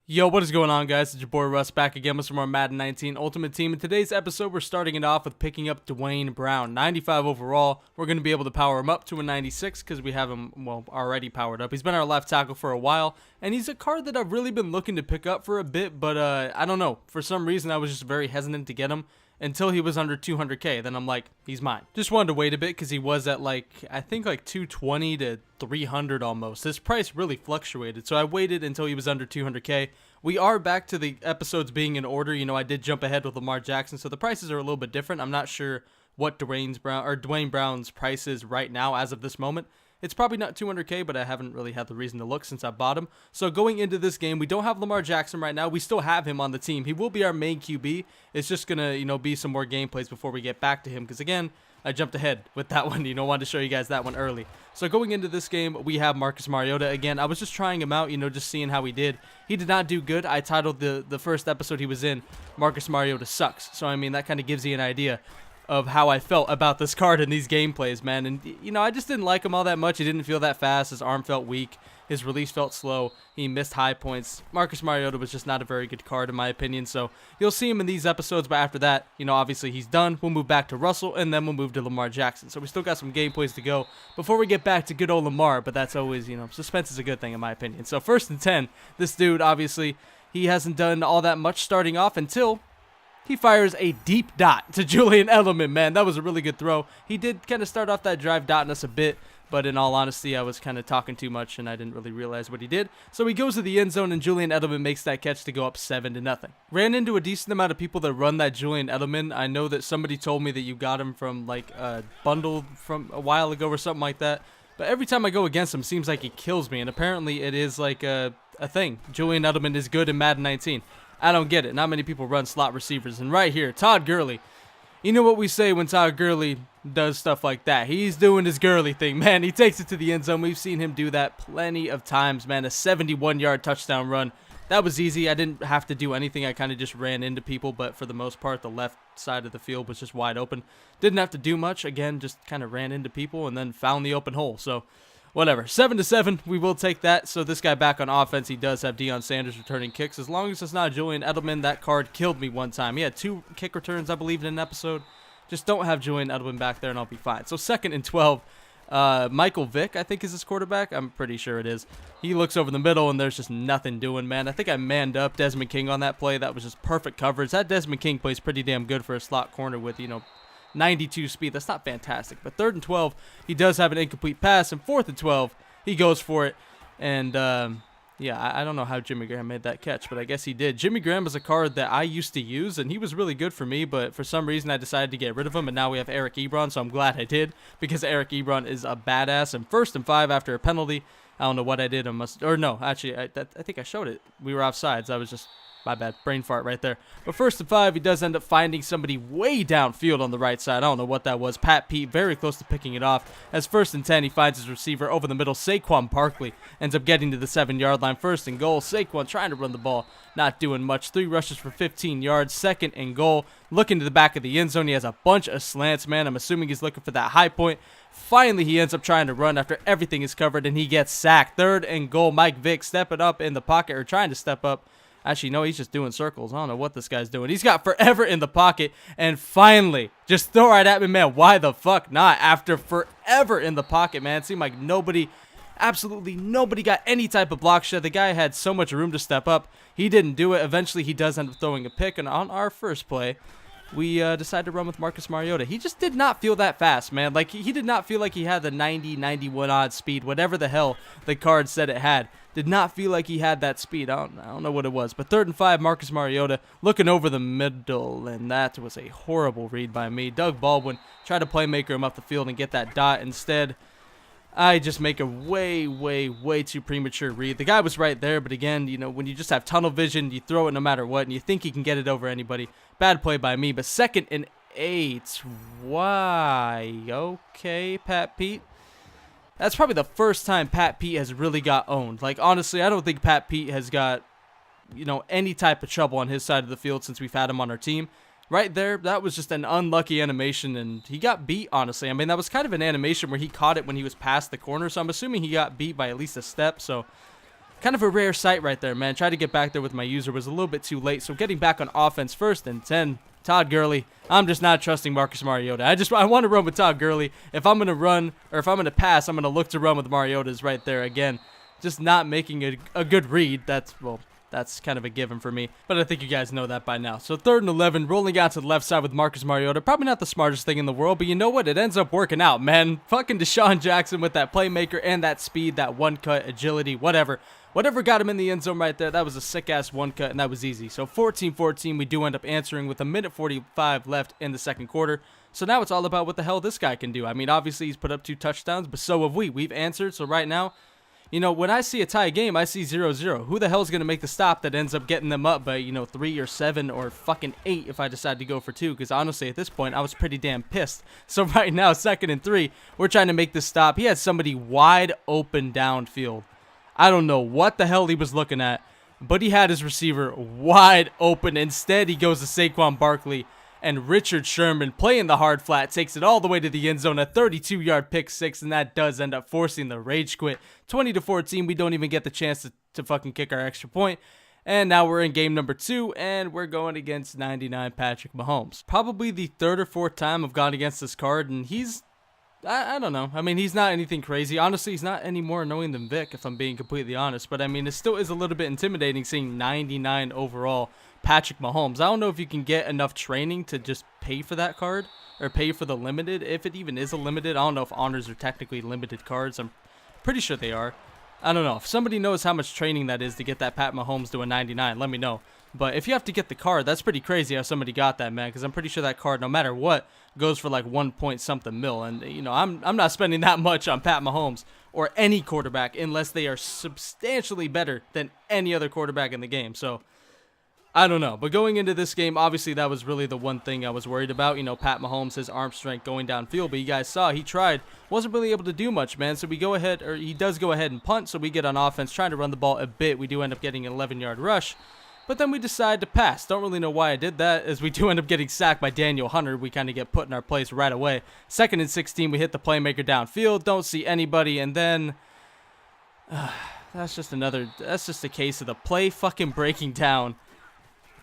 Yo, what is going on, guys? It's your boy Russ back again with some more Madden 19 Ultimate Team. In today's episode, we're starting it off with picking up Dwayne Brown. 95 overall. We're going to be able to power him up to a 96 because we have him, well, already powered up. He's been our left tackle for a while, and he's a card that I've really been looking to pick up for a bit, but I don't know. For some reason, I was just very hesitant to get him until he was under 200k. Then I'm like, he's mine. Just wanted to wait a bit because he was at I think 220 to 300 almost. His price really fluctuated, so I waited until he was under 200k. We are back to the episodes being in order. You know, I did jump ahead with Lamar Jackson, so the prices are a little bit different. I'm not sure what Dwayne Brown's price is right now as of this moment. It's probably not 200k, but I haven't really had the reason to look since I bought him. So going into this game, we don't have Lamar Jackson right now. We still have him on the team. He will be our main QB. It's just going to, be some more gameplays before we get back to him. Because again, I jumped ahead with that one. Wanted to show you guys that one early. So going into this game, we have Marcus Mariota again. I was just trying him out, just seeing how he did. He did not do good. I titled the first episode he was in, Marcus Mariota Sucks. So, that kind of gives you an idea of how I felt about this card in these gameplays, man. And, I just didn't like him all that much. He didn't feel that fast. His arm felt weak. His release felt slow. He missed high points. Marcus Mariota was just not a very good card, in my opinion. So you'll see him in these episodes, but after that, obviously he's done. We'll move back to Russell, and then we'll move to Lamar Jackson. So we still got some gameplays to go before we get back to good old Lamar, but that's always, suspense is a good thing, in my opinion. So 1st and 10, this dude, obviously, he hasn't done all that much starting off until he fires a deep dot to Julian Edelman, man. That was a really good throw. He did kind of start off that drive dotting us a bit, but in all honesty, I was kind of talking too much, and I didn't really realize what he did. So he goes to the end zone, and Julian Edelman makes that catch to go up 7-0. Ran into a decent amount of people that run that Julian Edelman. I know that somebody told me that you got him from, a bundle from a while ago or something like that. But every time I go against him, seems like he kills me, and apparently it is, a thing. Julian Edelman is good in Madden 19. I don't get it. Not many people run slot receivers. And right here, Todd Gurley. You know what we say when Todd Gurley does stuff like that. He's doing his Gurley thing, man. He takes it to the end zone. We've seen him do that plenty of times, man. A 71-yard touchdown run. That was easy. I didn't have to do anything. I kind of just ran into people, but for the most part, the left side of the field was just wide open. Didn't have to do much. Again, just kind of ran into people and then found the open hole. So, whatever. 7-7, we will take that. So this guy back on offense, he does have Deion Sanders returning kicks. As long as it's not Julian Edelman, that card killed me one time. He had 2 kick returns, I believe, in an episode. Just don't have Julian Edelman back there, and I'll be fine. So 2nd and 12. Michael Vick, I think, is his quarterback. I'm pretty sure it is. He looks over the middle, and there's just nothing doing, man. I think I manned up Desmond King on that play. That was just perfect coverage. That Desmond King plays pretty damn good for a slot corner with, 92 speed. That's not fantastic. But 3rd and 12, he does have an incomplete pass. And 4th and 12, he goes for it. And, I don't know how Jimmy Graham made that catch, but I guess he did. Jimmy Graham is a card that I used to use, and he was really good for me, but for some reason I decided to get rid of him, and now we have Eric Ebron, so I'm glad I did, because Eric Ebron is a badass. And 1st and 5 after a penalty. I don't know what I did. I think I showed it. We were offsides. I was just... My bad. Brain fart right there. But 1st and 5, he does end up finding somebody way downfield on the right side. I don't know what that was. Pat Pete very close to picking it off. As 1st and 10, he finds his receiver over the middle. Saquon Barkley ends up getting to the 7-yard line. 1st and goal. Saquon trying to run the ball. Not doing much. 3 rushes for 15 yards. 2nd and goal. Looking to the back of the end zone. He has a bunch of slants, man. I'm assuming he's looking for that high point. Finally, he ends up trying to run after everything is covered, and he gets sacked. 3rd and goal. Mike Vick stepping up in the pocket, or trying to step up. Actually, no, he's just doing circles. I don't know what this guy's doing. He's got forever in the pocket, and finally, just throw right at me, man. Why the fuck not? After forever in the pocket, man. It seemed like absolutely nobody got any type of block shot. The guy had so much room to step up. He didn't do it. Eventually, he does end up throwing a pick, and on our first play, we decided to run with Marcus Mariota. He just did not feel that fast, man. He did not feel like he had the 90, 91 odd speed, whatever the hell the card said it had. Did not feel like he had that speed. I don't know what it was. But 3rd and 5, Marcus Mariota looking over the middle, and that was a horrible read by me. Doug Baldwin tried to playmaker him up the field and get that dot. Instead, I just make a way, way, way too premature read. The guy was right there, but again, when you just have tunnel vision, you throw it no matter what, and you think you can get it over anybody. Bad play by me. But 2nd and 8. Why? Okay, Pat Pete. That's probably the first time Pat Pete has really got owned. Honestly, I don't think Pat Pete has got, any type of trouble on his side of the field since we've had him on our team. Right there, that was just an unlucky animation, and he got beat, honestly. That was kind of an animation where he caught it when he was past the corner, so I'm assuming he got beat by at least a step, so kind of a rare sight right there, man. Tried to get back there with my user, was a little bit too late. So getting back on offense, 1st and 10. Todd Gurley. I'm just not trusting Marcus Mariota. I want to run with Todd Gurley. If I'm going to run, or if I'm going to pass, I'm going to look to run with Mariota's right there again. Just not making a good read. That's kind of a given for me, but I think you guys know that by now. So 3rd and 11, rolling out to the left side with Marcus Mariota. Probably not the smartest thing in the world, but you know what? It ends up working out, man. Fucking Deshaun Jackson with that playmaker and that speed, that one-cut, agility, whatever. Whatever got him in the end zone right there, that was a sick-ass one-cut, and that was easy. So 14-14, we do end up answering with 1:45 left in the 2nd quarter. So now it's all about what the hell this guy can do. I mean, obviously he's put up 2 touchdowns, but so have we. We've answered, so right now, you know, when I see a tie game, I see 0-0. Who the hell is going to make the stop that ends up getting them up by, 3 or 7 or fucking 8 if I decide to go for 2? Because honestly, at this point, I was pretty damn pissed. So right now, 2nd and 3, we're trying to make this stop. He had somebody wide open downfield. I don't know what the hell he was looking at, but he had his receiver wide open. Instead, he goes to Saquon Barkley. And Richard Sherman, playing the hard flat, takes it all the way to the end zone, a 32-yard pick six, and that does end up forcing the rage quit. 20-14, we don't even get the chance to fucking kick our extra point. And now we're in game number 2, and we're going against 99 Patrick Mahomes. Probably the 3rd or 4th time I've gone against this card, and I don't know. I mean, he's not anything crazy. Honestly, he's not any more annoying than Vic, if I'm being completely honest. But, I mean, it still is a little bit intimidating seeing 99 overall Patrick Mahomes. I don't know if you can get enough training to just pay for that card or pay for the limited, if it even is a limited. I don't know if honors are technically limited cards. I'm pretty sure they are. I don't know. If somebody knows how much training that is to get that Pat Mahomes to a 99, let me know. But if you have to get the card, that's pretty crazy how somebody got that, man, because I'm pretty sure that card, no matter what, goes for like 1 point something mil. And, I'm not spending that much on Pat Mahomes or any quarterback unless they are substantially better than any other quarterback in the game. So, I don't know. But going into this game, obviously that was really the one thing I was worried about. Pat Mahomes, his arm strength going downfield. But you guys saw he tried. Wasn't really able to do much, man. So we go ahead, or he does go ahead and punt. So we get on offense, trying to run the ball a bit. We do end up getting an 11-yard rush. But then we decide to pass. Don't really know why I did that, as we do end up getting sacked by Daniel Hunter. We kind of get put in our place right away. 2nd and 16, we hit the playmaker downfield. Don't see anybody. And then that's just a case of the play fucking breaking down.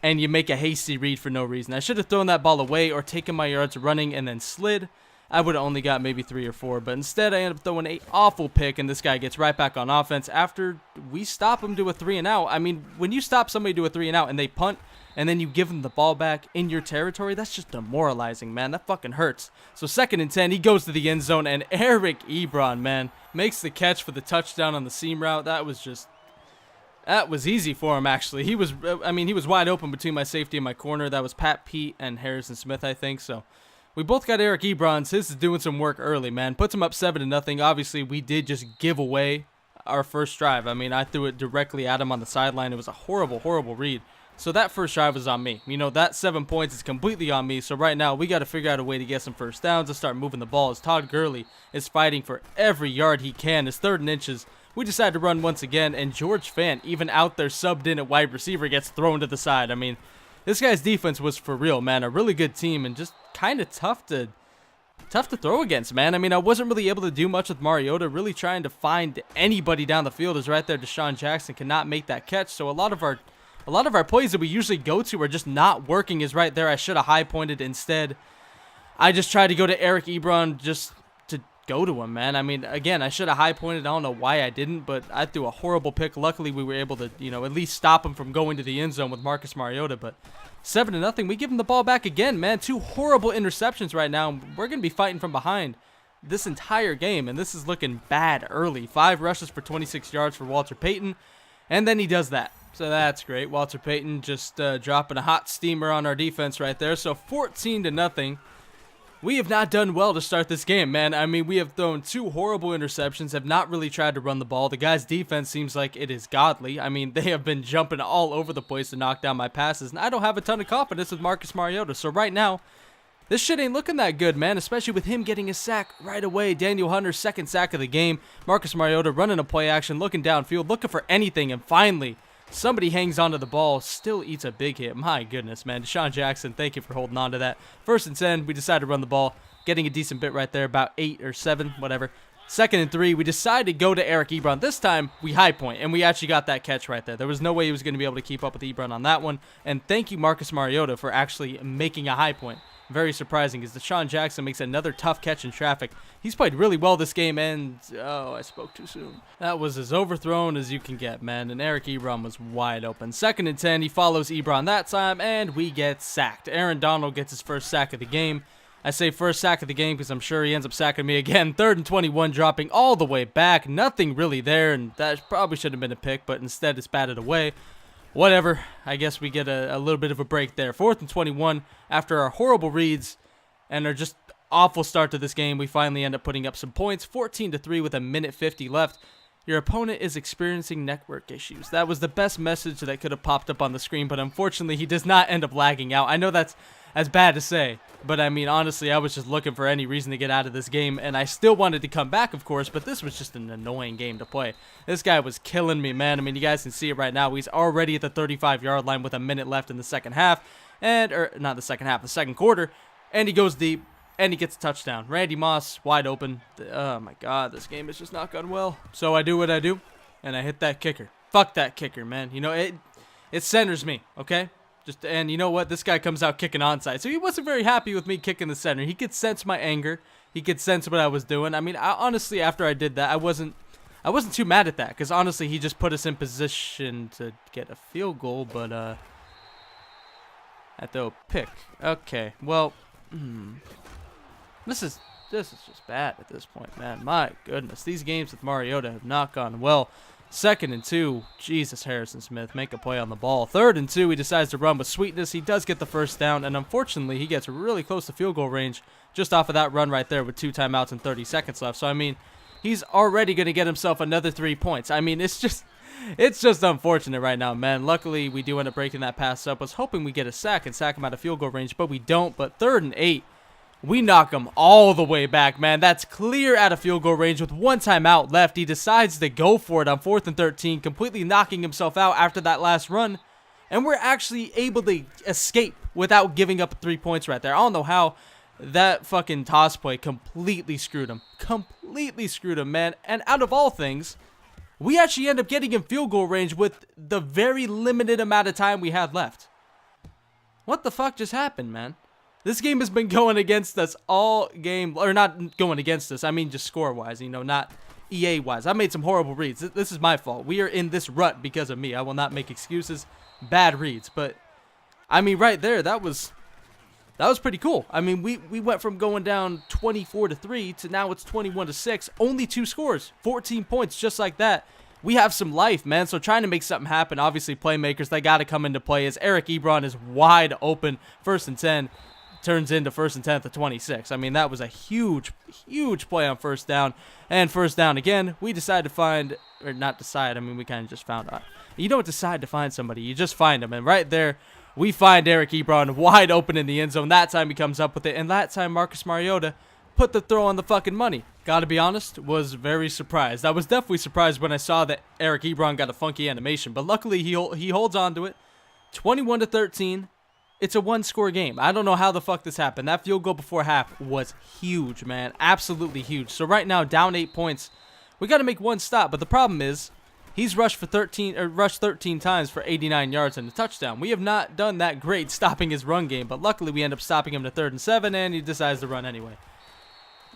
And you make a hasty read for no reason. I should have thrown that ball away or taken my yards running and then slid. I would have only got maybe 3 or 4. But instead, I end up throwing an awful pick, and this guy gets right back on offense after we stop him to a 3 and out. I mean, when you stop somebody to a 3 and out and they punt, and then you give them the ball back in your territory, that's just demoralizing, man. That fucking hurts. So 2nd and 10, he goes to the end zone, and Eric Ebron, man, makes the catch for the touchdown on the seam route. That was easy for him, actually. He was wide open between my safety and my corner. That was Pat Pete and Harrison Smith, I think. So we both got Eric Ebrons. His is doing some work early, man. Puts him up 7-0. Obviously, we did just give away our first drive. I mean, I threw it directly at him on the sideline. It was a horrible, horrible read. So that first drive was on me. That 7 points is completely on me. So right now, we got to figure out a way to get some first downs and start moving the ball, as Todd Gurley is fighting for every yard he can. His 3rd and inches. We decide to run once again, and George Fant, even out there subbed in at wide receiver, gets thrown to the side. I mean, this guy's defense was for real, man. A really good team, and just kind of tough to throw against, man. I mean, I wasn't really able to do much with Mariota. Really trying to find anybody down the field is right there. Deshaun Jackson cannot make that catch. So a lot of our plays that we usually go to are just not working. Is right there. I should have high pointed instead. I just tried to go to Eric Ebron just to go to him, man. I mean, again, I should have high pointed. I don't know why I didn't, but I threw a horrible pick. Luckily, we were able to, at least stop him from going to the end zone with Marcus Mariota. But 7-0, we give him the ball back again, man. 2 horrible interceptions right now. We're going to be fighting from behind this entire game, and this is looking bad early. 5 rushes for 26 yards for Walter Payton, and then he does that. So that's great. Walter Payton just dropping a hot steamer on our defense right there. So 14-0. We have not done well to start this game, man. I mean, we have thrown 2 horrible interceptions, have not really tried to run the ball. The guys' defense seems like it is godly. I mean, they have been jumping all over the place to knock down my passes, and I don't have a ton of confidence with Marcus Mariota. So right now, this shit ain't looking that good, man, especially with him getting a sack right away. Daniel Hunter's 2nd sack of the game. Marcus Mariota running a play action, looking downfield, looking for anything, and finally, somebody hangs onto the ball, still eats a big hit. My goodness, man. Deshaun Jackson, thank you for holding on to that. 1st and 10, we decide to run the ball, getting a decent bit right there, about 8 or 7, whatever. 2nd and 3. We decide to go to Eric Ebron. This time, we high point, and we actually got that catch right there. There was no way he was going to be able to keep up with Ebron on that one. And thank you, Marcus Mariota, for actually making a high point. Very surprising, as Deshaun Jackson makes another tough catch in traffic. He's played really well this game, and oh, I spoke too soon. That was as overthrown as you can get, man, and Eric Ebron was wide open. 2nd and 10, he follows Ebron that time, and we get sacked. Aaron Donald gets his first sack of the game. I say first sack of the game because I'm sure he ends up sacking me again. 3rd and 21, dropping all the way back. Nothing really there, and that probably should have been a pick, but instead it's batted away. Whatever, I guess we get a little bit of a break there. 4th and 21, after our horrible reads and our just awful start to this game, we finally end up putting up some points. 14-3 with a minute 50 left. Your opponent is experiencing network issues. That was the best message that could have popped up on the screen, but unfortunately he does not end up lagging out. I know that's bad to say, but I mean, honestly, I was just looking for any reason to get out of this game, and I still wanted to come back, of course, but this was just an annoying game to play. This guy was killing me, man. I mean, you guys can see it right now. He's already at the 35-yard line with a minute left in the second half, or not the second half, the second quarter, and he goes deep, and he gets a touchdown. Randy Moss, wide open. Oh, my God, this game is just not going well. So I do what I do, and I hit that kicker. Fuck that kicker, man. You know, it centers me, okay? And you know what? This guy comes out kicking onside. So he wasn't very happy with me kicking the center. He could sense my anger. He could sense what I was doing. I mean, honestly, after I did that, I wasn't too mad at that. Because honestly, he just put us in position to get a field goal. But, at the pick. Okay, well, this is just bad at this point, man. My goodness. These games with Mariota have not gone well. 2nd and 2, Jesus, Harrison Smith, make a play on the ball. 3rd and 2, he decides to run with sweetness. He does get the first down, and unfortunately, he gets really close to field goal range just off of that run right there with 2 timeouts and 30 seconds left. So, I mean, he's already going to get himself another 3 points. I mean, it's just unfortunate right now, man. Luckily, we do end up breaking that pass up. I was hoping we get a sack and sack him out of field goal range, but we don't. But 3rd and 8. We knock him all the way back, man. That's clear out of field goal range with 1 timeout left. He decides to go for it on 4th and 13, completely knocking himself out after that last run. And we're actually able to escape without giving up 3 points right there. I don't know how that fucking toss play completely screwed him. Completely screwed him, man. And out of all things, we actually end up getting in field goal range with the very limited amount of time we had left. What the fuck just happened, man? This game has been going against us all game, or not going against us, I mean just score-wise, you know, not EA-wise. I made some horrible reads. This is my fault. We are in this rut because of me. I will not make excuses. Bad reads, but, I mean, right there, that was pretty cool. I mean, we went from going down 24-3 to now it's 21-6. Only 2 scores, 14 points, just like that. We have some life, man, so trying to make something happen. Obviously, playmakers, they got to come into play as Eric Ebron is wide open, 1st and 10. Turns into 1st and 10th at 26. I mean, that was a huge play on 1st down. And 1st down again, we decide to find, or not decide, I mean, we kind of just found out. You don't decide to find somebody, you just find them. And right there, we find Eric Ebron wide open in the end zone. That time he comes up with it. And that time, Marcus Mariota put the throw on the fucking money. Gotta be honest, was very surprised. I was definitely surprised when I saw that Eric Ebron got a funky animation. But luckily, he holds on to it. 21-13. It's a 1-score game. I don't know how the fuck this happened. That field goal before half was huge, man. Absolutely huge. So right now, down 8 points. We got to make 1 stop, but the problem is he's rushed 13 times for 89 yards and a touchdown. We have not done that great stopping his run game, but luckily we end up stopping him to 3rd and 7, and he decides to run anyway.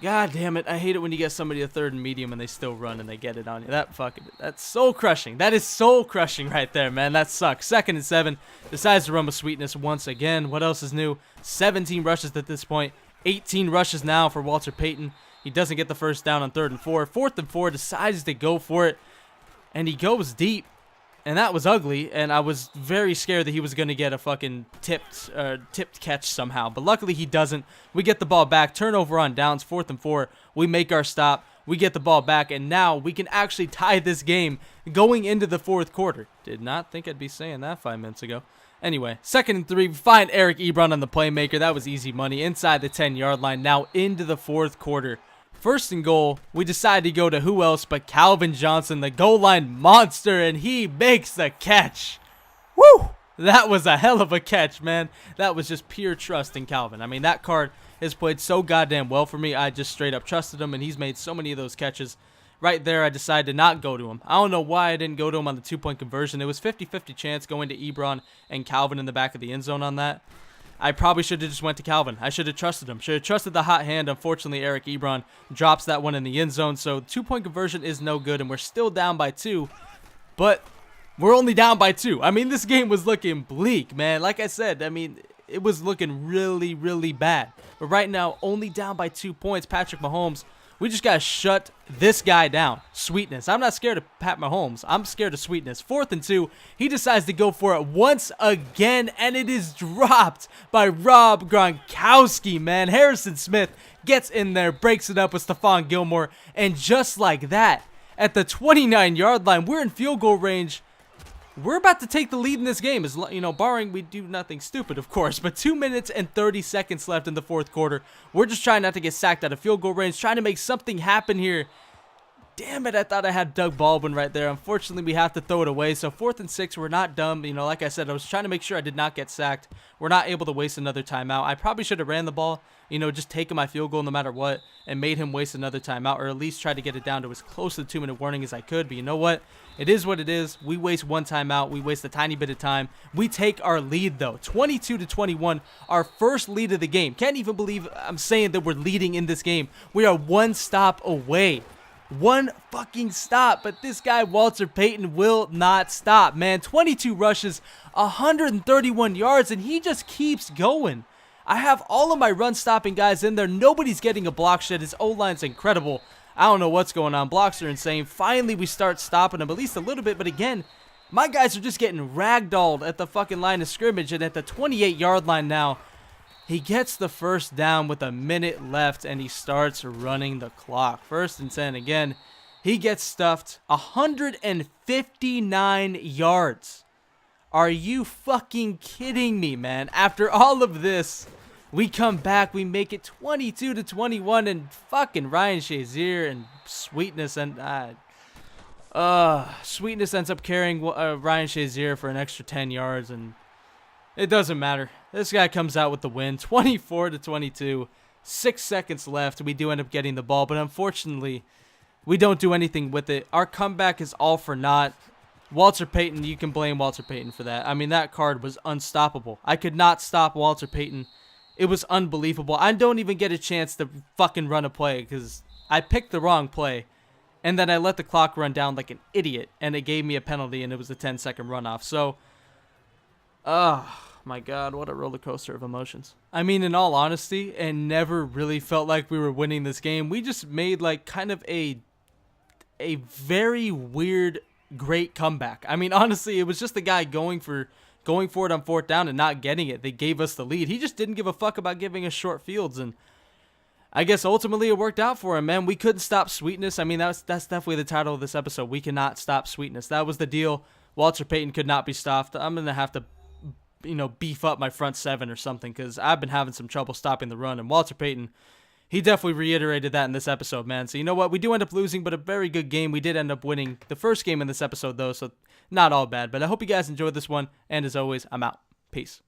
God damn it. I hate it when you get somebody to 3rd and medium and they still run and they get it on you. That's soul crushing. That is soul crushing right there, man. That sucks. 2nd and 7. Decides to run with sweetness once again. What else is new? 17 rushes at this point. 18 rushes now for Walter Payton. He doesn't get the first down on 3rd and 4. 4th and 4. Decides to go for it. And he goes deep. And that was ugly, and I was very scared that he was going to get a fucking tipped catch somehow. But luckily he doesn't. We get the ball back, turnover on downs, 4th and 4. We make our stop. We get the ball back, and now we can actually tie this game going into the 4th quarter. Did not think I'd be saying that 5 minutes ago. Anyway, 2nd and 3. We find Eric Ebron on the playmaker. That was easy money. Inside the 10-yard line, now into the 4th quarter. 1st and goal, we decide to go to who else but Calvin Johnson, the goal line monster, and he makes the catch. Woo! That was a hell of a catch, man. That was just pure trust in Calvin. I mean, that card has played so goddamn well for me. I just straight up trusted him, and he's made so many of those catches. Right there, I decided to not go to him. I don't know why I didn't go to him on the 2-point conversion. It was 50-50 chance going to Ebron and Calvin in the back of the end zone on that. I probably should have just went to Calvin. I should have trusted him. Should have trusted the hot hand. Unfortunately, Eric Ebron drops that one in the end zone. So 2-point conversion is no good, and we're still down by 2. But we're only down by 2. I mean, this game was looking bleak, man. Like I said, I mean, it was looking really, really bad. But right now, only down by 2 points. Patrick Mahomes, we just got to shut this guy down. Sweetness. I'm not scared of Pat Mahomes. I'm scared of Sweetness. 4th and 2. He decides to go for it once again, and it is dropped by Rob Gronkowski, man. Harrison Smith gets in there, breaks it up with Stephon Gilmore, and just like that, at the 29-yard line, we're in field goal range. We're about to take the lead in this game, as you know, barring we do nothing stupid, of course. But 2 minutes and 30 seconds left in the fourth quarter. We're just trying not to get sacked out of field goal range, trying to make something happen here. Damn it, I thought I had Doug Baldwin right there. Unfortunately, we have to throw it away. So 4th and 6, we're not dumb. You know, like I said, I was trying to make sure I did not get sacked. We're not able to waste another timeout. I probably should have ran the ball, you know, just taken my field goal no matter what, and made him waste another timeout, or at least try to get it down to as close to the 2-minute warning as I could. But you know what? It is what it is. We waste one timeout. We waste a tiny bit of time. We take our lead, though. 22-21, our first lead of the game. Can't even believe I'm saying that we're leading in this game. We are one stop away. One fucking stop, but this guy Walter Payton will not stop, man. 22 rushes, 131 yards, and he just keeps going. I have all of my run-stopping guys in there. Nobody's getting a block shed. His O-line's incredible. I don't know what's going on. Blocks are insane. Finally, we start stopping him, at least a little bit, but again, my guys are just getting ragdolled at the fucking line of scrimmage, and at the 28-yard line now, he gets the first down with a minute left, and he starts running the clock. 1st and 10 again. He gets stuffed. 159 yards. Are you fucking kidding me, man? After all of this, we come back. We make it 22-21, and fucking Ryan Shazier and Sweetness and Sweetness ends up carrying Ryan Shazier for an extra 10 yards, and it doesn't matter. This guy comes out with the win, 24-22. 6 seconds left. We do end up getting the ball, but unfortunately, we don't do anything with it. Our comeback is all for naught. Walter Payton, you can blame Walter Payton for that. I mean, that card was unstoppable. I could not stop Walter Payton. It was unbelievable. I don't even get a chance to fucking run a play because I picked the wrong play, and then I let the clock run down like an idiot, and it gave me a penalty, and it was a 10-second runoff. So, my God, what a roller coaster of emotions. I mean, in all honesty, it never really felt like we were winning this game. We just made like kind of a very weird, great comeback. I mean, honestly, it was just the guy going for it on 4th down and not getting it. They gave us the lead. He just didn't give a fuck about giving us short fields, and I guess ultimately it worked out for him, man. We couldn't stop Sweetness. I mean, that's definitely the title of this episode. We cannot stop Sweetness. That was the deal. Walter Payton could not be stopped. I'm going to have to, you know, beef up my front 7 or something because I've been having some trouble stopping the run, and Walter Payton, he definitely reiterated that in this episode, man. So you know what? We do end up losing, but a very good game. We did end up winning the first game in this episode, though, so not all bad. But I hope you guys enjoyed this one, and as always, I'm out. Peace.